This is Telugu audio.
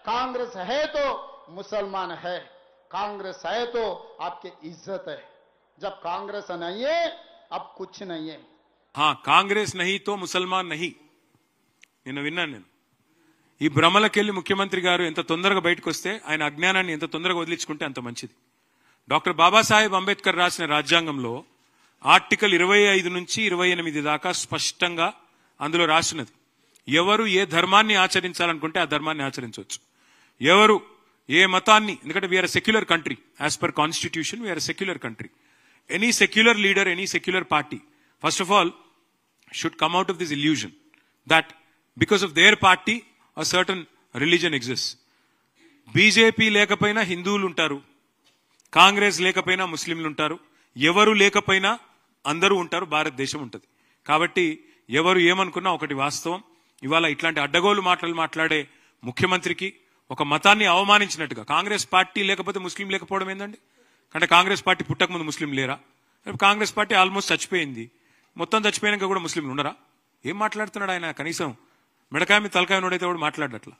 कांग्रेस है तो मुसलमान है, कांग्रेस है तो आपकी इज्जत है। जब कांग्रेस नहीं है अब कुछ नहीं है। हाँ, कांग्रेस नहीं तो मुसलमान नहीं। నిన్న విన్నాను నేను ఈ భ్రమలకెళ్ళి ముఖ్యమంత్రి గారు ఎంత తొందరగా బయటకు వస్తే ఆయన అజ్ఞానాన్ని ఎంత తొందరగా వదిలించుకుంటే అంత మంచిది. డాక్టర్ బాబాసాహెబ్ అంబేద్కర్ రాసిన రాజ్యాంగంలో ఆర్టికల్ 25 నుంచి 28 దాకా స్పష్టంగా అందులో రాసినది ఎవరు ఏ ధర్మాన్ని ఆచరించాలనుకుంటే ఆ ధర్మాన్ని ఆచరించవచ్చు, ఎవరు ఏ మతాన్ని, ఎందుకంటే we are secular country, as per constitution we are secular country. Any secular leader, any secular party first of all should come out of this illusion that because of their party a certain religion exists. BJP లేకపోయినా హిందువులు ఉంటారు, కాంగ్రెస్ లేకపోయినా ముస్లింలు ఉంటారు, ఎవరు లేకపోయినా అందరూ ఉంటారు, భారతదేశం ఉంటుంది. కాబట్టి ఎవరు ఏమనుకున్నా ఒకటి వాస్తవం, ఇవాళ ఇట్లాంటి అడ్డగోలు మాటలు మాట్లాడే ముఖ్యమంత్రికి ఒక మతాన్ని అవమానించినట్టుగా, కాంగ్రెస్ పార్టీ లేకపోతే ముస్లిం లేకపోవడం ఏందండి? అంటే కాంగ్రెస్ పార్టీ పుట్టక ముందు ముస్లిం లేరా? కాంగ్రెస్ పార్టీ ఆల్మోస్ట్ చచ్చిపోయింది, మొత్తం చచ్చిపోయాక కూడా ముస్లింలు ఉండరా? ఏం మాట్లాడుతున్నాడు ఆయన? కనీసం మెడకాయ మీద తలకాయ నోడైతే కూడా మాట్లాడట్లా.